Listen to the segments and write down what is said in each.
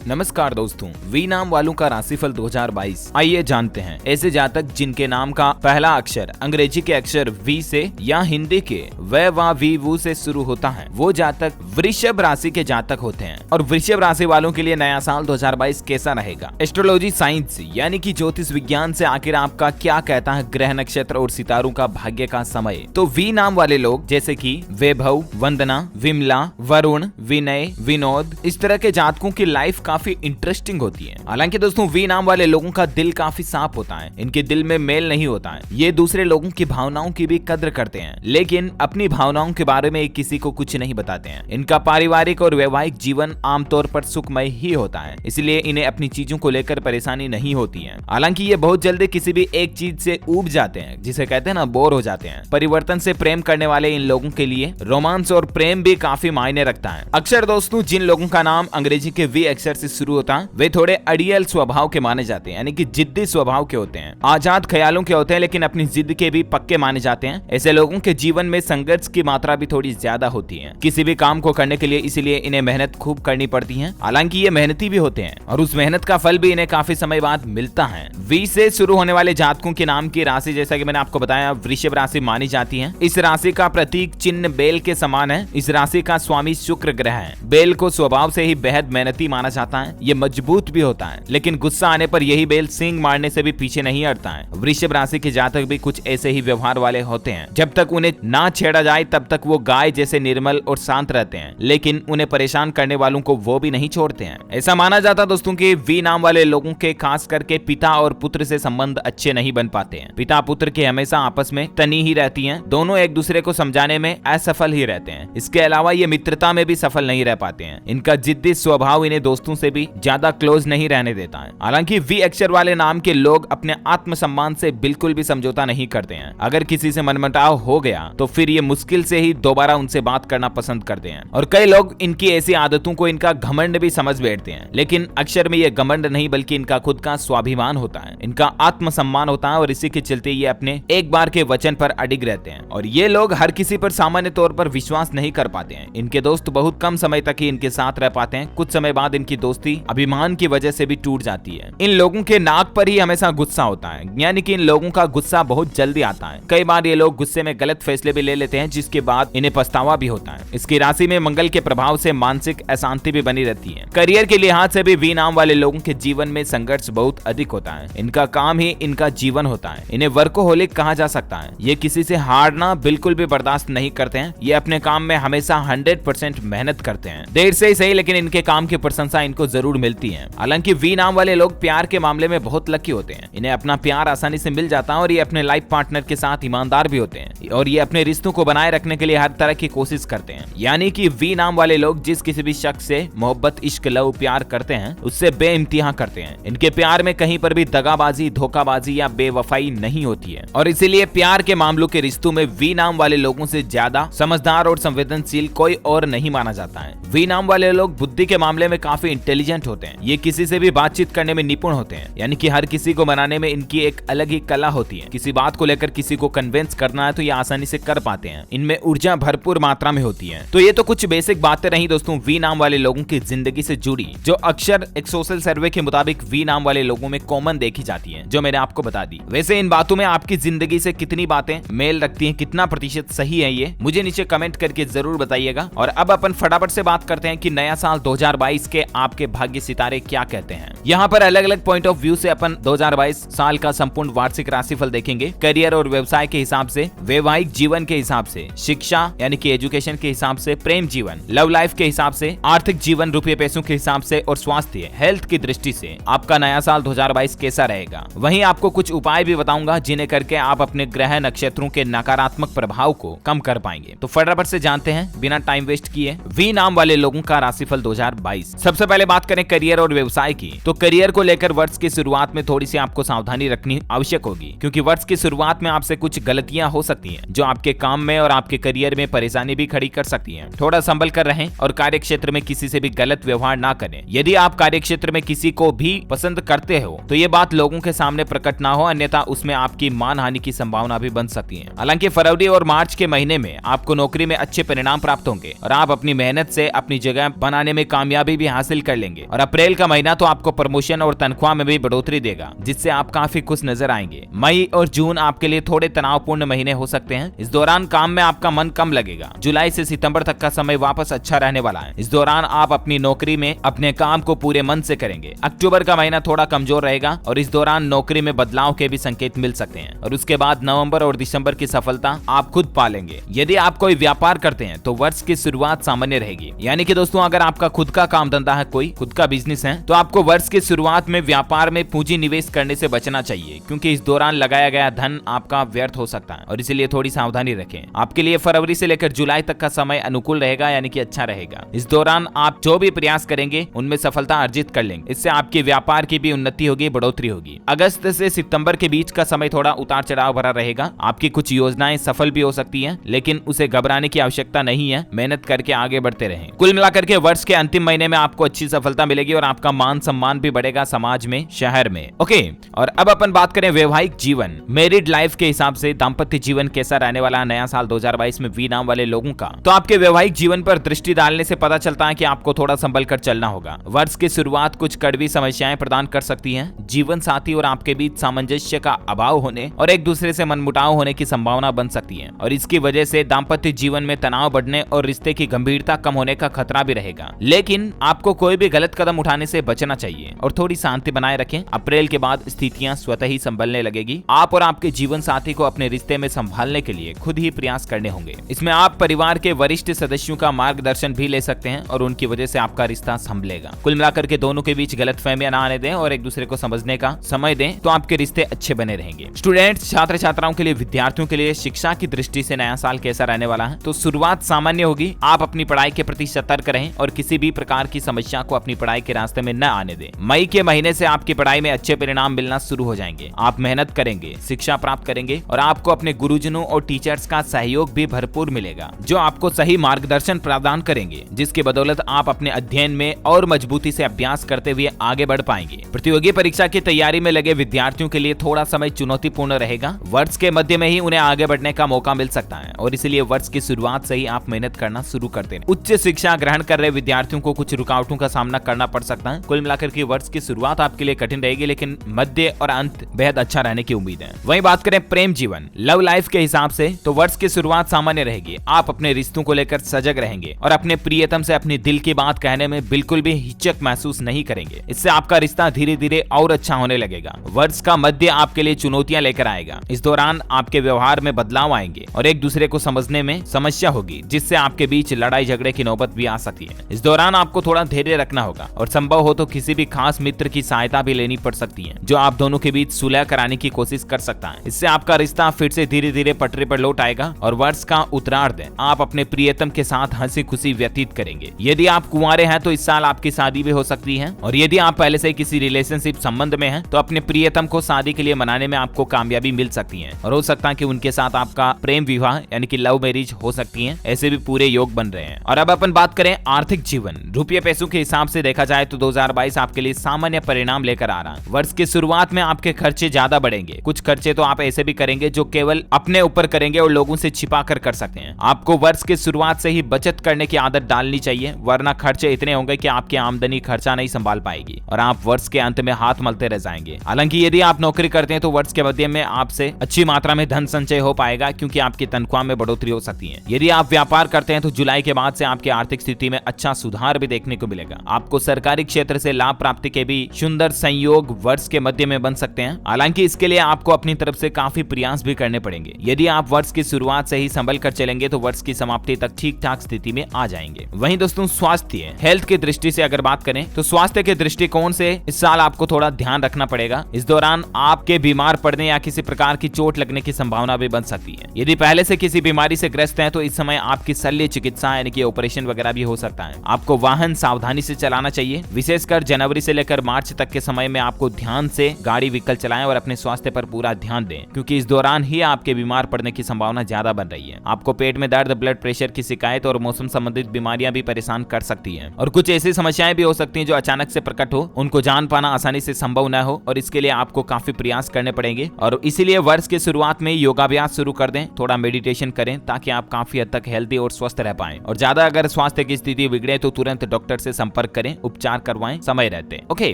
नमस्कार दोस्तों, वी नाम वालों का राशिफल 2022 आइए जानते हैं। ऐसे जातक जिनके नाम का पहला अक्षर अंग्रेजी के अक्षर वी से या हिंदी के व वा वी वू से शुरू होता है, वो जातक वृषभ राशि के जातक होते हैं। और वृषभ राशि वालों के लिए नया साल 2022 कैसा रहेगा? एस्ट्रोलॉजी साइंस यानी कि ज्योतिष विज्ञान से आखिर आपका क्या कहता है ग्रह नक्षत्र और सितारों का भाग्य का समय? तो वी नाम वाले लोग जैसे कि वैभव, वंदना, विमला, वरुण, विनय, विनोद, इस तरह के जातकों की लाइफ काफी इंटरेस्टिंग होती है। हालांकि दोस्तों वी नाम वाले लोगों का दिल काफी साफ होता है, इनके दिल में मेल नहीं होता है। ये दूसरे लोगों की भावनाओं की भी कद्र करते हैं, लेकिन अपनी भावनाओं के बारे में किसी को कुछ नहीं बताते हैं। इनका पारिवारिक और वैवाहिक जीवन आमतौर पर सुखमय ही होता है, इसलिए इन्हें अपनी चीजों को लेकर परेशानी नहीं होती है। हालांकि ये बहुत जल्दी किसी भी एक चीज से ऊब जाते हैं, जिसे कहते हैं ना, बोर हो जाते हैं। परिवर्तन से प्रेम करने वाले इन लोगों के लिए रोमांस और प्रेम भी काफी मायने रखता है। अक्सर दोस्तों जिन लोगों का नाम अंग्रेजी के वी अक्षर से शुरू होता है वे थोड़े अड़ियल स्वभाव के माने जाते हैं, यानी कि जिद्दी स्वभाव के होते हैं, आजाद ख्यालों के होते हैं, लेकिन अपनी जिद के भी पक्के माने जाते हैं। ऐसे लोगों के जीवन में संघर्ष की मात्रा भी थोड़ी ज्यादा होती है किसी भी काम को करने के लिए, इसीलिए इन्हें मेहनत खूब करनी पड़ती है। हालांकि ये मेहनती भी होते हैं और उस मेहनत का फल भी इन्हें काफी समय बाद मिलता है। वी से शुरू होने वाले जातकों के नाम की राशि, जैसा कि मैंने आपको बताया, वृषभ राशि मानी जाती है। इस राशि का प्रतीक चिन्ह बेल के समान है। इस राशि का स्वामी शुक्र ग्रह है। बेल को स्वभाव से ही बेहद मेहनती माना जाता है, ये मजबूत भी होता है, लेकिन गुस्सा आने पर यही बेल सींग मारने से भी पीछे नहीं हटता है। वृषभ राशि के जातक भी कुछ ऐसे ही व्यवहार वाले होते हैं। जब तक उन्हें ना छेड़ा जाए तब तक वो गाय जैसे निर्मल और शांत रहते हैं, लेकिन उन्हें परेशान करने वालों को वो भी नहीं छोड़ते हैं। ऐसा माना जाता दोस्तों कि वी नाम वाले लोगों के खास करके पिता और पुत्र से संबंध अच्छे नहीं बन पाते हैं। पिता पुत्र के हमेशा आपस में तनी ही रहती हैं, दोनों एक दूसरे को समझाने में असफल ही रहते हैं। इसके अलावा ये मित्रता में भी सफल नहीं रह पाते हैं। इनका जिद्दी स्वभाव इन्हें दोस्तों से भी ज्यादा क्लोज नहीं रहने देता है। हालांकि वी अक्षर वाले नाम के लोग अपने आत्मसम्मान से बिल्कुल भी समझौता नहीं करते हैं। अगर किसी से मनमुटाव हो गया तो फिर ये मुश्किल से ही दोबारा उनसे बात करना पसंद करते हैं। और कई लोग इनकी ऐसी आदतों को इनका घमंड भी समझ बैठते हैं, लेकिन अक्षर में ये घमंड नहीं बल्कि इनका खुद का स्वाभिमान होता है, इनका आत्मसम्मान होता है, और इसी के चलते ये अपने एक बार के वचन पर अडिग रहते हैं। और ये लोग हर किसी पर सामान्य तौर पर विश्वास नहीं कर पाते हैं। इनके दोस्त बहुत कम समय तक ही इनके साथ रह पाते हैं। कुछ समय बाद इनकी दोस्ती अभिमान की वजह से भी टूट जाती है। इन लोगों के नाक पर ही हमेशा गुस्सा होता है, यानी कि इन लोगों का गुस्सा बहुत जल्दी आता है। कई बार ये लोग गुस्से में गलत फैसले भी ले लेते हैं, जिसके बाद इन्हें पछतावा भी होता है। इसकी राशि में मंगल के प्रभाव से मानसिक अशांति भी बनी रहती है। करियर के लिहाज से भी वी नाम वाले लोगों के जीवन में संघर्ष बहुत अधिक होता है। इनका काम ही इनका जीवन होता है। इन्हें वर्कोहोलिक कहा जा सकता है। ये किसी से हारना बिल्कुल भी बर्दाश्त नहीं करते हैं। ये अपने काम में हमेशा 100% मेहनत करते हैं। देर से ही सही, लेकिन इनके काम की प्रशंसा इनको जरूर मिलती है। हालांकि वी नाम वाले लोग प्यार के मामले में बहुत लकी होते हैं। इन्हें अपना प्यार आसानी से मिल जाता है और ये अपने लाइफ पार्टनर के साथ ईमानदार भी होते हैं, और ये अपने रिश्तों को बनाए रखने के लिए हर तरह की कोशिश करते हैं। यानी कि वी नाम वाले लोग जिस किसी भी शख्स से मोहब्बत, इश्क, लव, प्यार करते हैं उससे बेइंतहा करते हैं। इनके प्यार में कहीं पर भी दगाबाजी, धोखाबाजी या बेवफाई नहीं होती है, और इसीलिए प्यार के मामलों के रिश्तों में वी नाम वाले लोगों से ज्यादा समझदार और संवेदनशील कोई और नहीं माना जाता है। वी नाम वाले लोग बुद्धि के मामले में काफी इंटेलिजेंट होते हैं। ये किसी से भी बातचीत करने में निपुण होते हैं, यानी कि हर किसी को मनाने में इनकी एक अलग ही कला होती है। किसी बात को लेकर किसी को कन्विंस करना है तो ये आसानी से कर पाते हैं। इनमें ऊर्जा भरपूर मात्रा में होती है। तो ये तो कुछ बेसिक बातें रही दोस्तों वी नाम वाले लोगों की जिंदगी से जुड़ी, जो अक्सर एक सोशल सर्वे के मुताबिक वी नाम वाले लोगों में कॉमन देखी जाती है, जो मैंने आपको बता दी। वैसे इन बातों में आपकी जिंदगी से कितनी बातें मेल रखती हैं, कितना प्रतिशत सही है, ये मुझे नीचे कमेंट करके जरूर बताइएगा। और अब अपन फटाफट से बात करते हैं कि नया साल 2022 के आपके भाग्य सितारे क्या कहते हैं। यहाँ पर अलग अलग पॉइंट ऑफ व्यू से अपन 2022 साल का संपूर्ण वार्षिक राशिफल देखेंगे। करियर और व्यवसाय के हिसाब से, वैवाहिक जीवन के हिसाब से, शिक्षा यानी कि एजुकेशन के हिसाब से, प्रेम जीवन, लव लाइफ के हिसाब से, आर्थिक जीवन, रुपये पैसों के हिसाब से, और स्वास्थ्य, हेल्थ की दृष्टि से आपका नया साल 2022 कैसा रहेगा। वहीं आपको कुछ उपाय भी बताऊंगा जिन्हें करके आप अपने ग्रह नक्षत्रों के नकारात्मक प्रभाव को कम कर पाएंगे। तो फटाफट से जानते हैं बिना टाइम वेस्ट किए वी नाम वाले लोगों का राशिफल 2022। सबसे पहले बात करें करियर और व्यवसाय की, तो करियर को लेकर वर्ष की शुरुआत में थोड़ी सी आपको सावधानी रखनी आवश्यक होगी, क्योंकि वर्ष की शुरुआत में आपसे कुछ गलतियां हो सकती हैं जो आपके काम में और आपके करियर में परेशानी भी खड़ी कर सकती हैं। थोड़ा संभल कर रहें और कार्य क्षेत्र में किसी से भी गलत व्यवहार ना करें। यदि आप कार्य क्षेत्र में किसी को भी पसंद करते हो तो ये बात लोगों के सामने प्रकट ना हो, अन्यथा उसमें आपकी मानहानि की संभावना भी बन सकती है। हालांकि फरवरी और मार्च के महीने में आपको नौकरी में अच्छे परिणाम प्राप्त होंगे और आप अपनी मेहनत से अपनी जगह बनाने में कामयाबी भी हासिल कर लेंगे। और अप्रैल का महीना तो आपको प्रमोशन और तनख्वाह में भी बढ़ोतरी देगा, जिससे आप काफी खुश नजर आएंगे। मई और जून आपके लिए थोड़े तनावपूर्ण महीने हो सकते हैं। इस दौरान काम में आपका मन कम लगेगा। जुलाई से सितंबर तक का समय वापस अच्छा रहने वाला है। इस दौरान आप अपनी नौकरी में अपने काम को पूरे मन से करेंगे। अक्टूबर का महीना थोड़ा कमजोर रहेगा और इस दौरान नौकरी में बदलाव के भी संकेत मिल सकते हैं। और उसके बाद नवंबर और दिसंबर की सफलता आप खुद पालेंगे। यदि आप कोई व्यापार करते हैं तो वर्ष की शुरुआत सामान्य रहेगी। यानी कि दोस्तों, अगर आपका खुद का काम धंधा है, कोई खुद का बिजनेस है, तो आपको वर्ष की शुरुआत में व्यापार में पूंजी निवेश करने से बचना चाहिए, क्योंकि इस दौरान लगाया गया धन आपका व्यर्थ हो सकता है और इसीलिए थोड़ी सावधानी रखें। आपके लिए फरवरी से लेकर जुलाई तक का समय अनुकूल रहेगा, यानी कि अच्छा रहेगा। इस दौरान आप जो भी प्रयास करेंगे उनमें सफलता अर्जित कर लेंगे। इससे आपके व्यापार की भी उन्नति होगी, बढ़ोतरी होगी। अगस्त से सितंबर के बीच का समय थोड़ा उतार चढ़ाव भरा रहेगा। आपकी कुछ योजनाएं सफल भी हो सकती हैं, लेकिन उसे घबराने की आवश्यकता नहीं है। मेहनत करके आगे बढ़ते रहें। कुल मिलाकर के वर्ष के अंतिम महीने में आपको अच्छी सफलता मिलेगी और आपका मान सम्मान भी बढ़ेगा समाज में, शहर में। ओके, और अब अपन बात करें वैवाहिक जीवन, मैरिड लाइफ के हिसाब से दाम्पत्य जीवन कैसा रहने वाला नया साल 2022 में वी नाम वाले लोगों का। तो आपके वैवाहिक जीवन पर दृष्टि डालने से पता चलता है कि आपको थोड़ा संभल कर चलना होगा। वर्ष की शुरुआत कुछ कड़वी समस्याएं प्रदान कर सकती हैं। जीवन साथी और आपके बीच सामंजस्य का अभाव होने और एक दूसरे से मनमुटाव होने की संभावना बन सकती है और इसकी वजह से दाम्पत्य जीवन में तनाव बढ़ने और रिश्ते की गंभीरता कम होने का खतरा भी रहेगा। लेकिन आपको कोई भी गलत कदम उठाने से बचना चाहिए और थोड़ी शांति बनाए रखें। अप्रैल के बाद स्थितियां स्वतः ही संभलने लगेगी। आप और आपके जीवन साथी को अपने रिश्ते में संभालने के लिए खुद ही प्रयास करने होंगे। इसमें आप परिवार के वरिष्ठ सदस्यों का मार्गदर्शन भी ले सकते हैं और उनकी वजह से आपका रिश्ता संभलेगा। कुल मिलाकर के दोनों के बीच गलतफहमियां ना आने दें और एक दूसरे को समझने का समय दें, तो आपके रिश्ते अच्छे बने रहेंगे। स्टूडेंट्स, छात्र छात्राओं के लिए, विद्यार्थियों के लिए शिक्षा की दृष्टि से नया साल कैसा रहने वाला है? तो शुरुआत सामान्य होगी। आप अपनी पढ़ाई के प्रति सतर्क रहें और किसी भी प्रकार की समस्या को अपनी पढ़ाई के रास्ते में न आने दें। मई के महीने से आपकी पढ़ाई में अच्छे परिणाम मिलना शुरू हो जाएंगे। आप मेहनत करेंगे, शिक्षा प्राप्त करेंगे और आपको अपने गुरुजनों और टीचर्स का सहयोग भी भरपूर मिलेगा, जो आपको सही मार्गदर्शन प्रदान करेंगे, जिसकी बदौलत आप अपने अध्ययन में और मजबूती से अभ्यास करते हुए आगे बढ़ पाएंगे। प्रतियोगी परीक्षा की तैयारी में लगे विद्यार्थियों के लिए थोड़ा समय चुनौतीपूर्ण रहेगा। वर्ष के मध्य में ही उन्हें आगे बढ़ने का मौका मिल सकता है और इसलिए वर्ष की शुरुआत से ही आप मेहनत करना शुरू करते हैं। उच्च शिक्षा ग्रहण कर रहे विद्यार्थियों को कुछ रुकावटों का सामना करना पड़ सकता है। कुल मिलाकर के वर्ष की शुरुआत आपके लिए कठिन रहेगी, लेकिन मध्य और अंत बेहद अच्छा रहने की उम्मीद है। वहीं बात करें प्रेम जीवन, लव लाइफ के हिसाब से, तो वर्ष की शुरुआत सामान्य रहेगी। आप अपने रिश्तों को लेकर सजग रहेंगे और अपने प्रियतम से अपनी दिल की बात कहने में बिल्कुल भी हिचक महसूस नहीं करेंगे। इससे आपका रिश्ता धीरे धीरे और अच्छा होने लगेगा। वर्ष का मध्य आपके लिए चुनौतियां लेकर आएगा। इस दौरान आपके व्यवहार में बदलाव आएंगे और एक दूसरे को समझने में समस्या होगी, जिससे आपके बीच लड़ाई झगड़े की नौबत भी आ सकती है। इस दौरान आपको थोड़ा धैर्य रखना होगा और संभव हो तो किसी भी खास मित्र की सहायता भी लेनी पड़ सकती है, जो आप दोनों के बीच सुलह कराने की कोशिश कर सकता है। इससे आपका रिश्ता फिर से धीरे धीरे पटरी पर लौट आएगा और वर्ष का उत्तरार्ध आप अपने प्रियतम के साथ हंसी खुशी व्यतीत करेंगे। यदि आप कुंवारे हैं तो इस साल आपकी शादी भी हो सकती है और यदि आप पहले से किसी रिलेशनशिप संबंध में हैं तो अपने प्रियतम को शादी के लिए मनाने में आपको कामयाबी मिल सकती है और हो सकता है कि उनके साथ आपका प्रेम विवाह यानी कि लव मैरिज हो सकती है। ऐसे भी पूरे योग बन रहे हैं। और अब अपन बात करें आर्थिक जीवन, रुपये पैसों के हिसाब से देखा जाए तो 2022 आपके लिए सामान्य परिणाम लेकर आ रहा है। वर्ष की शुरुआत में आपके खर्चे ज्यादा बढ़ेंगे। कुछ खर्चे तो आप ऐसे भी करेंगे जो केवल अपने ऊपर करेंगे और लोगों से छिपा कर सकते हैं। आपको वर्ष की शुरुआत से ही बचत करने की आदत डालनी चाहिए, वरना खर्चे इतने होंगे कि आपकी आमदनी खर्चा नहीं संभाल पाएगी और आप वर्ष के अंत में हाथ मलते रह जाएंगे। हालांकि यदि आप नौकरी करते हैं तो वर्ष के मध्य में आपसे अच्छी मात्रा में धन संचय हो पाएगा, क्योंकि आपकी तनख्वाह में बढ़ोतरी हो सकती है। यदि आप व्यापार करते हैं तो जुलाई के बाद से आपकी आर्थिक स्थिति में अच्छा सुधार भी देखने को मिलेगा। आपको सरकारी क्षेत्र से लाभ प्राप्ति के भी सुंदर संयोग वर्ष के मध्य में बन सकते हैं। हालांकि इसके लिए आपको अपनी तरफ से काफी प्रयास भी करने पड़ेंगे। यदि आप वर्ष की शुरुआत से ही संभल कर चलेंगे तो वर्ष की समाप्ति तक ठीक ठाक स्थिति में आ जाएंगे। वहीं दोस्तों स्वास्थ्य, हेल्थ की दृष्टि से अगर बात करें तो स्वास्थ्य के दृष्टिकोण से इस साल आपको थोड़ा ध्यान रखना पड़ेगा। इस दौरान आपके बीमार पड़ने या किसी प्रकार की चोट लगने की संभावना भी बन सकती है। यदि पहले से किसी बीमारी से ग्रस्त हैं तो इस समय आपकी शल्य चिकित्सा यानी कि ऑपरेशन वगैरह भी हो सकता है। आपको वाहन सावधानी से चलाना चाहिए। विशेषकर जनवरी से लेकर मार्च तक के समय में आपको ध्यान से गाड़ी व्हीकल चलाएं और अपने स्वास्थ्य पर पूरा ध्यान दें, क्योंकि इस दौरान ही आपके बीमार पड़ने की संभावना ज्यादा बन रही है। आपको पेट में दर्द, ब्लड प्रेशर की शिकायत और मौसम संबंधित बीमारियां भी परेशान कर सकती हैं और कुछ ऐसी समस्याएं भी हो सकती हैं जो अचानक से प्रकट हो, उनको जान पाना आसानी से संभव न हो और इसके लिए आपको काफी प्रयास करने पड़ेंगे। और इसीलिए वर्ष के शुरुआत में योगाभ्यास शुरू कर दें, थोड़ा मेडिटेशन करें ताकि आप काफी हद तक हेल्दी और स्वस्थ रह पाएं। और ज्यादा अगर स्वास्थ्य की स्थिति बिगड़े तो तुरंत डॉक्टर से संपर्क संपर्क करें, उपचार करवाएं समय रहते। ओके,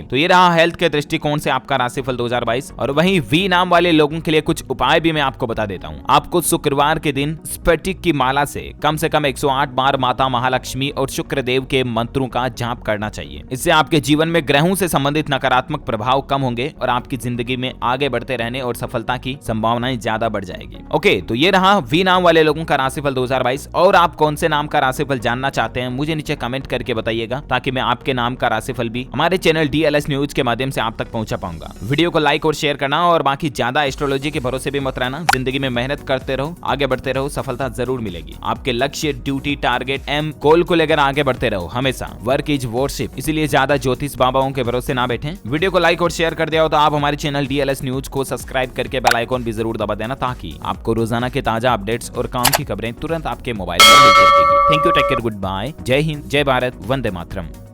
तो ये रहा हेल्थ के दृष्टिकोण से आपका राशिफल 2022। और वहीं वी नाम वाले लोगों के लिए कुछ उपाय भी मैं आपको बता देता हूँ। आपको शुक्रवार के दिन स्फटिक की माला से कम 108 बार माता महालक्ष्मी और शुक्र देव के मंत्रों का जाप करना चाहिए। इससे आपके जीवन में ग्रहों से संबंधित नकारात्मक प्रभाव कम होंगे और आपकी जिंदगी में आगे बढ़ते रहने और सफलता की संभावनाएं ज्यादा बढ़ जाएगी। ओके, तो ये रहा वी नाम वाले लोगों का राशिफल 2022। और आप कौन से नाम का राशिफल जानना चाहते हैं मुझे नीचे कमेंट करके बताइएगा, ताकि मैं आपके नाम का राशिफल भी हमारे चैनल DLS न्यूज के माध्यम से आप तक पहुंचा पाऊंगा। वीडियो को लाइक और शेयर करना और बाकी ज्यादा एस्ट्रोलॉजी के भरोसे भी मत रहना। जिंदगी में मेहनत करते रहो, आगे बढ़ते रहो, सफलता जरूर मिलेगी। आपके लक्ष्य, ड्यूटी, टारगेट, एम, गोल को लेकर आगे बढ़ते रहो हमेशा। वर्क इज वर्शिप, इसलिए ज्यादा ज्योतिष बाबाओं के भरोसे ना बैठें। वीडियो को लाइक और शेयर कर दिया हो तो आप हमारे चैनल DLS न्यूज को सब्सक्राइब करके बेल आइकॉन भी जरूर दबा देना, ताकि आपको रोजाना के ताजा अपडेट्स और काम की खबरें तुरंत आपके मोबाइल पर मिल सकेगी। Thank you, take care, good bye, जय हिंद, जय भारत, वंदे मातरम।